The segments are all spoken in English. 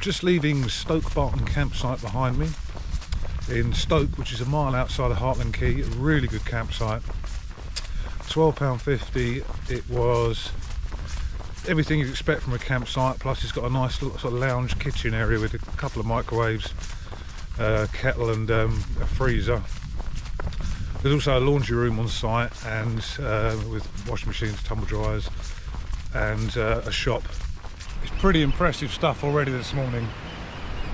just leaving Stoke Barton campsite behind me in Stoke, which is a mile outside of Hartland Quay. A really good campsite. £12.50. It was everything you'd expect from a campsite, plus it's got a nice little sort of lounge kitchen area with a couple of microwaves, kettle and a freezer. There's also a laundry room on site, and with washing machines, tumble dryers, and a shop. It's pretty impressive stuff already this morning.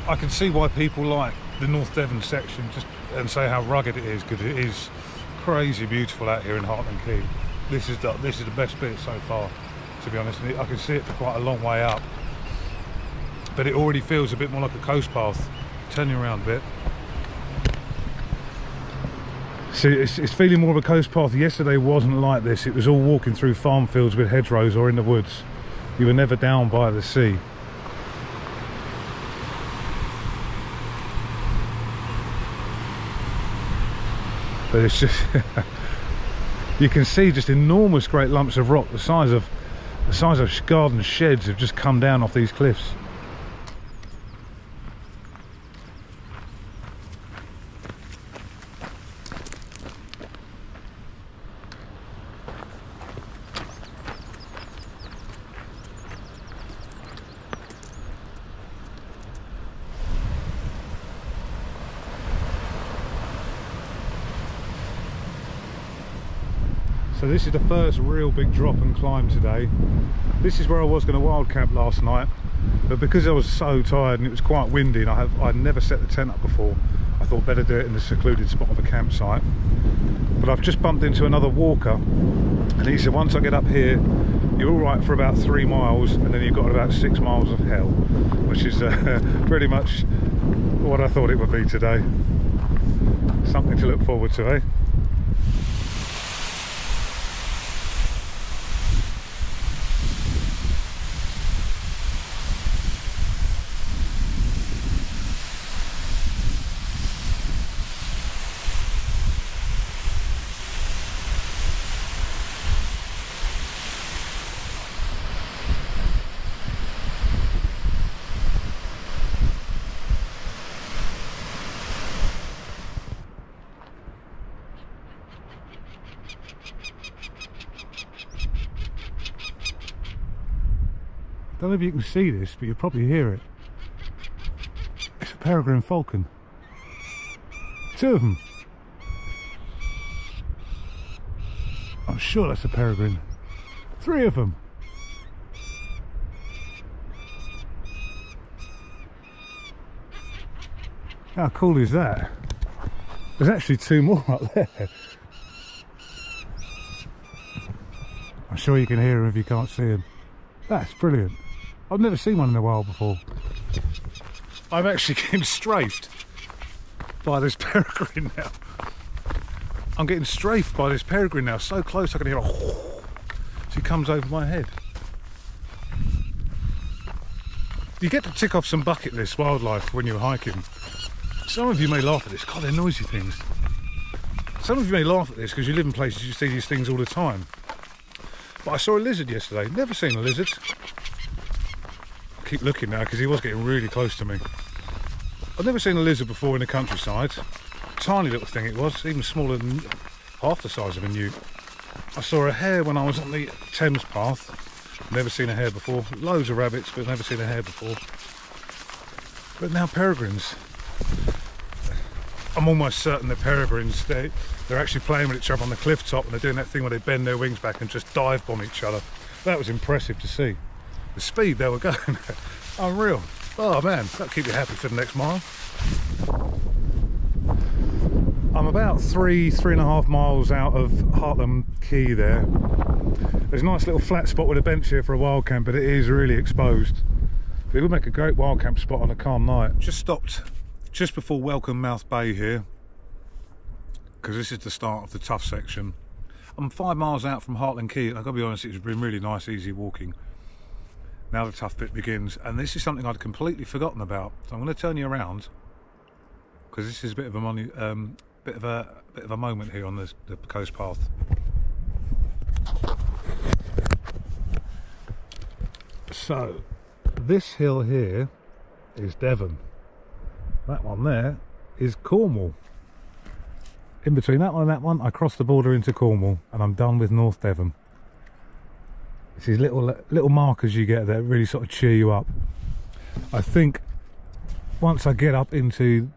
I can see why people like the North Devon section, just and say how rugged it is, because it is crazy beautiful out here in Hartland Quay. This is the best bit so far, to be honest. I can see it for quite a long way up, but it already feels a bit more like a coast path. Turn you around a bit. See, it's feeling more of a coast path. Yesterday wasn't like this. It was all walking through farm fields with hedgerows or in the woods. You were never down by the sea. But it's just you can see just enormous great lumps of rock the size of garden sheds have just come down off these cliffs. So this is the first real big drop and climb today. This is where I was going to wild camp last night, but because I was so tired and it was quite windy and I'd never set the tent up before, I thought better do it in the secluded spot of a campsite. But I've just bumped into another walker, and he said once I get up here you're all right for about 3 miles, and then you've got about 6 miles of hell, which is pretty much what I thought it would be today. Something to look forward to, eh? I don't know if you can see this, but you'll probably hear it. It's a peregrine falcon. 2 of them. I'm sure that's a peregrine. 3 of them. How cool is that? There's actually 2 more up there. I'm sure you can hear them if you can't see them. That's brilliant. I've never seen one in the wild before. I'm actually getting strafed by this peregrine now. I'm getting strafed by this peregrine now, so close I can hear a whoosh. She comes over my head. You get to tick off some bucket list wildlife when you're hiking. Some of you may laugh at this. God, they're noisy things. Some of you may laugh at this because you live in places you see these things all the time. But I saw a lizard yesterday. Never seen a lizard. I keep looking now because he was getting really close to me. I've never seen a lizard before in the countryside. Tiny little thing it was, even smaller than half the size of a newt. I saw a hare when I was on the Thames path. Never seen a hare before. Loads of rabbits, but never seen a hare before. But now peregrines. I'm almost certain the peregrines, they're actually playing with each other on the cliff top, and they're doing that thing where they bend their wings back and just dive bomb each other. That was impressive to see. The speed they were going at. Unreal. Oh man, that'll keep you happy for the next mile. I'm about 3.5 miles out of Hartland Quay there. There's a nice little flat spot with a bench here for a wild camp, but it is really exposed. It would make a great wild camp spot on a calm night. Just stopped just before Welcome Mouth Bay here, because this is the start of the tough section. I'm 5 miles out from Hartland Quay, and I've got to be honest, it's been really nice, easy walking. Now the tough bit begins, and this is something I'd completely forgotten about. So I'm going to turn you around, because this is a bit of a bit of a moment here on the coast path. So this hill here is Devon. That one there is Cornwall. In between that one and that one, I cross the border into Cornwall and I'm done with North Devon. It's these little markers you get that really sort of cheer you up. I think once I get up into,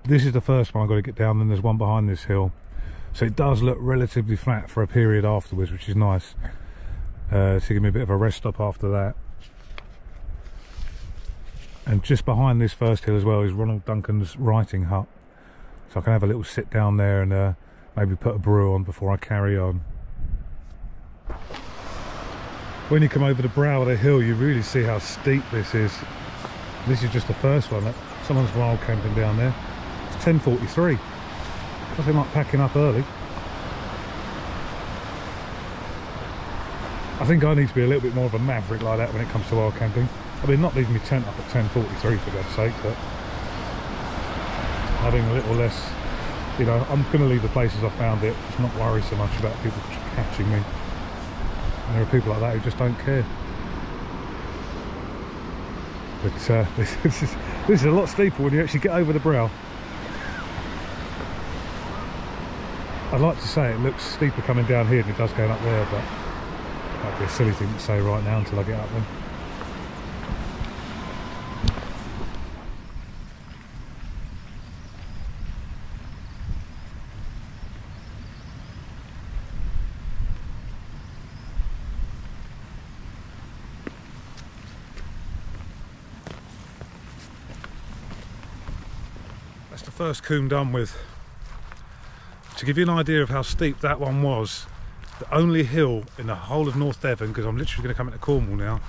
this is the first one I've got to get down, then there's one behind this hill. So it does look relatively flat for a period afterwards, which is nice. To give me a bit of a rest stop after that. And just behind this first hill as well is Ronald Duncan's writing hut. So I can have a little sit down there and maybe put a brew on before I carry on. When you come over the brow of the hill, you really see how steep this is. This is just the first one. Someone's wild camping down there. It's 10:43. Nothing like packing up early. I think I need to be a little bit more of a maverick like that when it comes to wild camping. I mean, not leaving my tent up at 10:43 for God's sake, but having a little less, you know, I'm going to leave the places I found it, just not worry so much about people catching me. And there are people like that who just don't care. But this is a lot steeper when you actually get over the brow. I'd like to say it looks steeper coming down here than it does going up there, but that'd be a silly thing to say right now until I get up there. That's the first coombe done with. To give you an idea of how steep that one was, the only hill in the whole of North Devon, because I'm literally going to come into Cornwall now,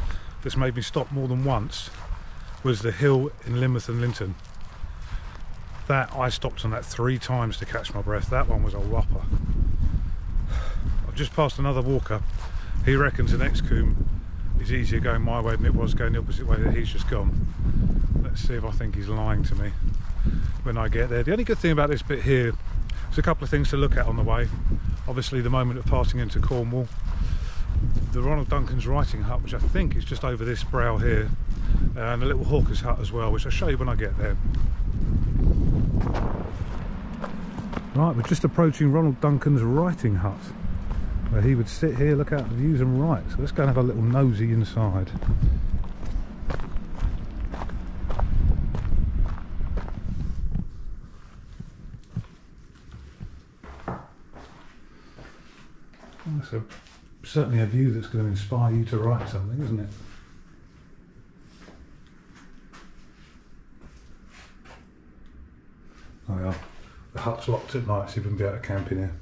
that's made me stop more than once, was the hill in Lynmouth and Linton. That, I stopped on that 3 times to catch my breath. That one was a whopper. I've just passed another walker. He reckons the next coombe is easier going my way than it was going the opposite way that he's just gone. Let's see if I think he's lying to me when I get there. The only good thing about this bit here, there's a couple of things to look at on the way. Obviously the moment of passing into Cornwall, the Ronald Duncan's writing hut, which I think is just over this brow here, and a little hawker's hut as well, which I'll show you when I get there. Right, we're just approaching Ronald Duncan's writing hut, where he would sit here, look out the views and write. So let's go and have a little nosy inside. So certainly a view that's going to inspire you to write something, isn't it? Oh yeah, the hut's locked at night, so you wouldn't be able to camp in here,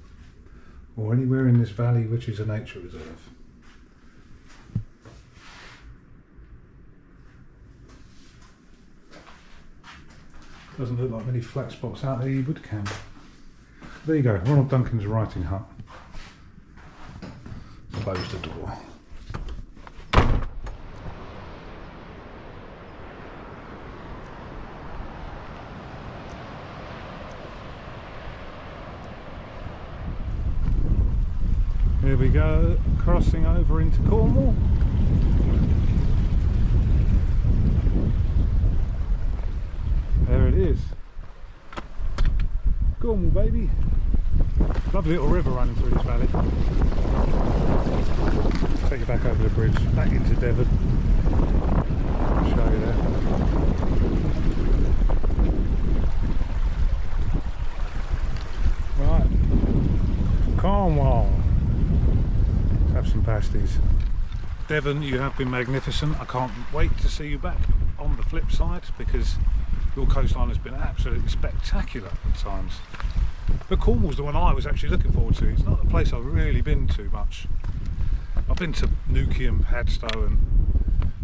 or anywhere in this valley which is a nature reserve. Doesn't look like many flat spots out there you would camp. There you go, Ronald Duncan's writing hut. Close the door. Here we go, crossing over into Cornwall. There it is. Cornwall, baby. Lovely little river running through this valley. Take you back over the bridge, back into Devon. I'll show you there. Right, Cornwall. Let's have some pasties. Devon, you have been magnificent. I can't wait to see you back on the flip side, because your coastline has been absolutely spectacular at times. But Cornwall's the one I was actually looking forward to. It's not the place I've really been to much. I've been to Newquay and Padstow and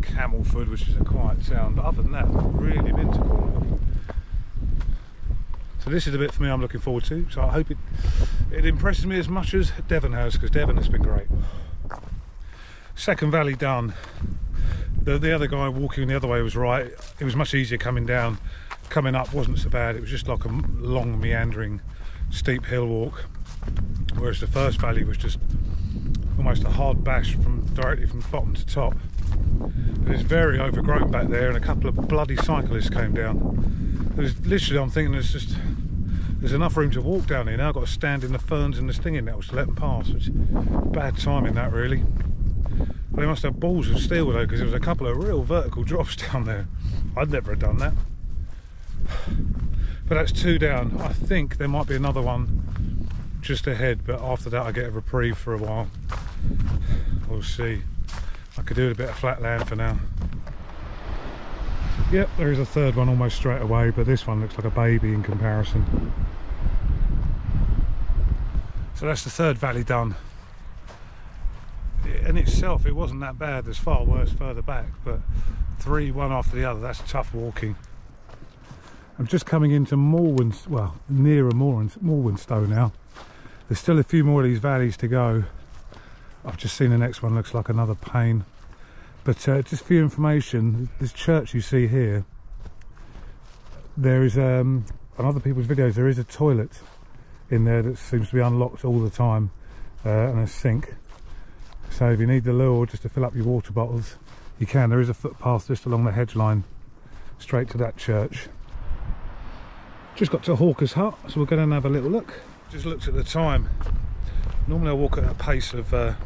Camelford, which is a quiet town, but other than that, I've not really been to Cornwall. So this is the bit for me I'm looking forward to. So I hope it impresses me as much as Devon has, because Devon has been great. Second valley done. The other guy walking the other way was right. It was much easier coming down. Coming up wasn't so bad. It was just like a long meandering steep hill walk, whereas the first valley was just almost a hard bash directly from bottom to top. But it's very overgrown back there, and a couple of bloody cyclists came down. There's literally, I'm thinking there's enough room to walk down here now. I've got to stand in the ferns and the stinging nettles to let them pass, which is bad timing that really. But they must have balls of steel though, because there was a couple of real vertical drops down there. I'd never have done that. But that's 2 down. I think there might be another one just ahead, but after that I get a reprieve for a while. We'll see. I could do a bit of flat land for now. Yep, there is a third one almost straight away, but this one looks like a baby in comparison. So that's the third valley done. In itself it wasn't that bad. There's far worse further back, but 3 one after the other, that's tough walking. I'm just coming into Morwenstow, well, nearer Morwenstow now. There's still a few more of these valleys to go. I've just seen the next one, looks like another pain. But just for your information, this church you see here, there is, on other people's videos, there is a toilet in there that seems to be unlocked all the time, and a sink. So if you need the lure just to fill up your water bottles, you can. There is a footpath just along the hedge line, straight to that church. Just got to Hawker's Hut, so we're going to have a little look. Just looked at the time. Normally I walk at a pace of, on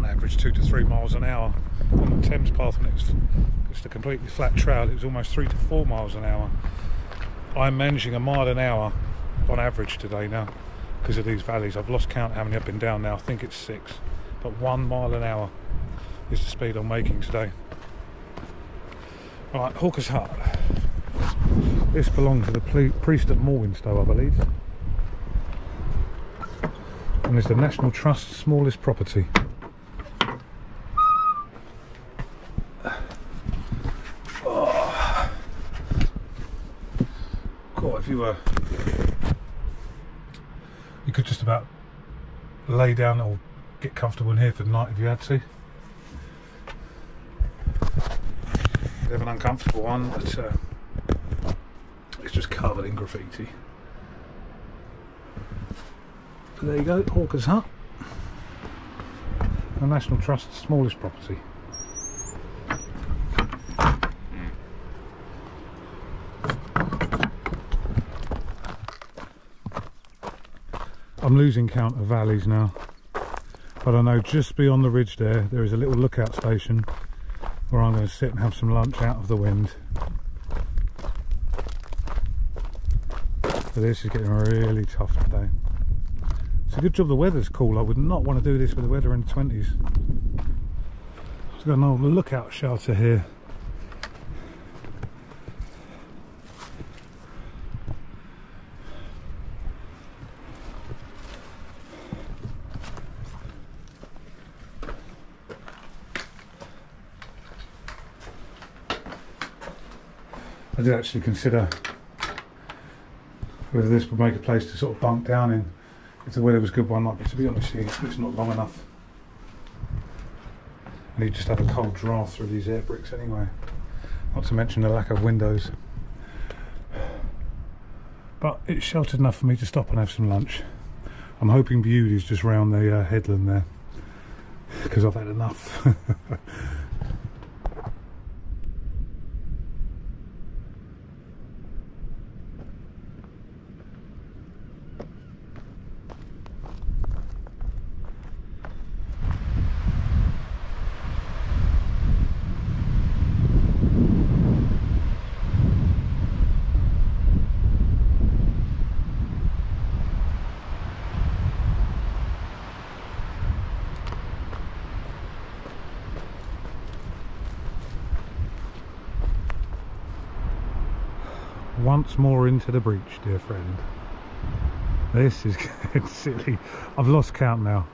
average, 2 to 3 miles an hour. On the Thames path, when it was just a completely flat trail, it was almost 3 to 4 miles an hour. I'm managing 1 mile an hour on average today now, because of these valleys. I've lost count how many I've been down now. I think it's 6, but 1 mile an hour is the speed I'm making today. Right, Hawker's Hut. This belongs to the priest of Morwenstow, I believe, and is the National Trust's smallest property. Oh. God, if you were, you could just about lay down or get comfortable in here for the night if you had to. Bit of an uncomfortable one, but it's just covered in graffiti. So there you go, Hawker's Hut, the National Trust's smallest property. I'm losing count of valleys now, but I know just beyond the ridge there is a little lookout station where I'm going to sit and have some lunch out of the wind. So this is getting really tough today. It's a good job the weather's cool. I would not want to do this with the weather in the 20s. I've got an old lookout shelter here. I did actually consider whether this would make a place to sort of bunk down in if the weather was good one night, but to be honest with you, it's not long enough. And you just have a cold draft through these air bricks anyway, not to mention the lack of windows. But it's sheltered enough for me to stop and have some lunch. I'm hoping Bude is just round the headland there, because I've had enough. Once more into the breach, dear friend. This is getting silly. I've lost count now.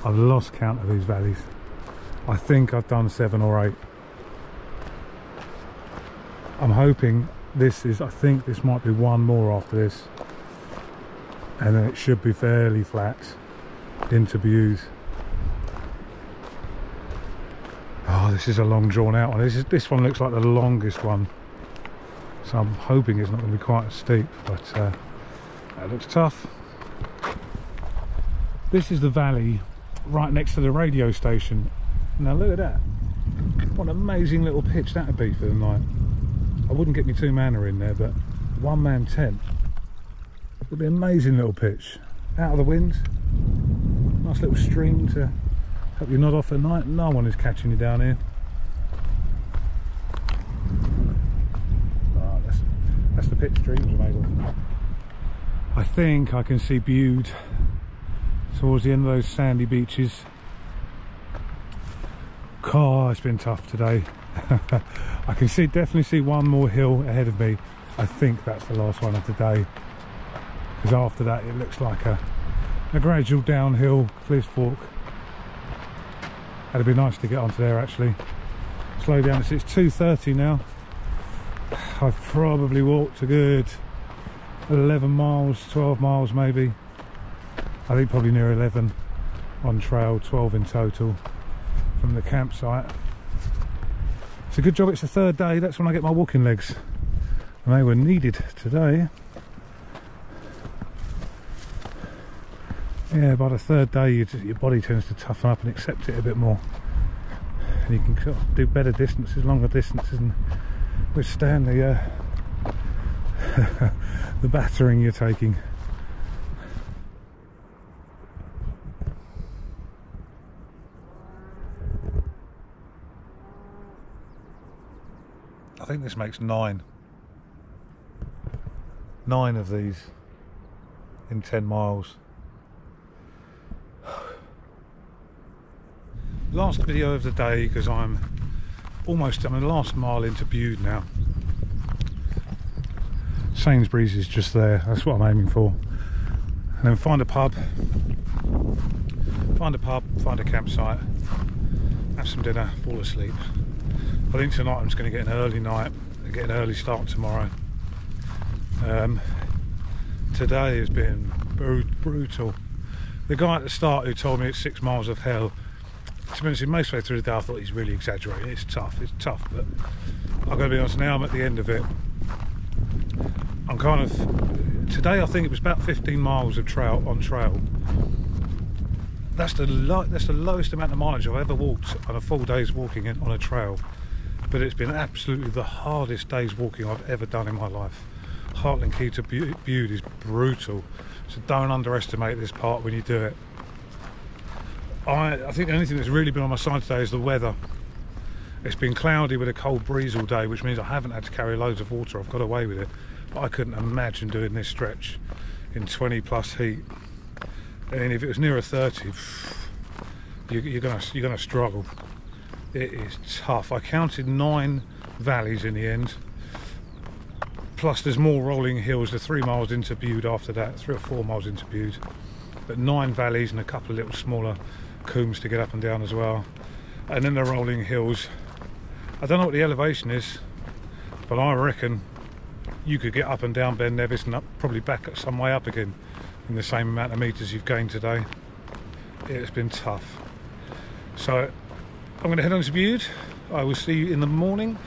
I've lost count of these valleys. I think I've done 7 or 8. I'm hoping this is, I think this might be 1 more after this, and then it should be fairly flat into Bude. Oh, this is a long drawn out one. This one looks like the longest one. So I'm hoping it's not going to be quite as steep, but that looks tough. This is the valley right next to the radio station. Now look at that. What an amazing little pitch that would be for the night. I wouldn't get me 2 manor in there, but 1 man tent would be an amazing little pitch. Out of the wind, nice little stream to help you nod off at night. No one is catching you down here. Oh, that's the pitch dreams are made of. I think I can see Bude towards the end of those sandy beaches. God, it's been tough today. I can definitely see one more hill ahead of me. I think that's the last one of the day, because after that it looks like a gradual downhill cliff fork. That'd be nice to get onto there actually. Slow down. It's 2:30 now. I've probably walked a good 11 miles, 12 miles maybe. I think probably near 11 on trail, 12 in total from the campsite. It's a good job it's the 3rd day. That's when I get my walking legs, and they were needed today. Yeah, by the 3rd day your body tends to toughen up and accept it a bit more, and you can sort of do better distances, longer distances, and withstand the the battering you're taking. I think this makes 9 of these in 10 miles. Last video of the day, because I'm the last mile into Bude now. Sainsbury's is just there, that's what I'm aiming for. And then find a pub, find a campsite, have some dinner, fall asleep. I think tonight I'm just going to get an early night and get an early start tomorrow. Today has been brutal. The guy at the start who told me it's 6 miles of hell, to be honest, most way through the day I thought he's really exaggerating. It's tough, but I've got to be honest, now I'm at the end of it. I'm kind of, today I think it was about 15 miles of trail. That's the lowest amount of mileage I've ever walked on a full day's walking on a trail. But it's been absolutely the hardest day's walking I've ever done in my life. Hartland Quay to Bude is brutal, so don't underestimate this part when you do it. I think the only thing that's really been on my side today is the weather. It's been cloudy with a cold breeze all day, which means I haven't had to carry loads of water. I've got away with it, but I couldn't imagine doing this stretch in 20 plus heat. And if it was nearer 30, you're gonna struggle. It is tough. I counted 9 valleys in the end, plus there's more rolling hills. They're 3 miles into Bude after that, 3 or 4 miles into Bude, but 9 valleys and a couple of little smaller combes to get up and down as well, and then the rolling hills. I don't know what the elevation is, but I reckon you could get up and down Ben Nevis and up, probably back some way up again in the same amount of meters you've gained today. It's been tough. So I'm going to head on to Bude. I will see you in the morning.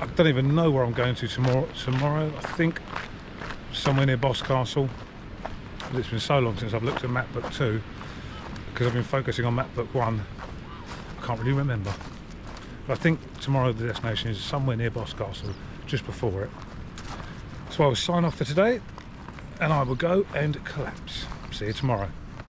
I don't even know where I'm going to tomorrow. I think somewhere near Boscastle. It's been so long since I've looked at map book 2, because I've been focusing on map book 1. I can't really remember. But I think tomorrow the destination is somewhere near Boscastle, just before it. So I will sign off for today, and I will go and collapse. See you tomorrow.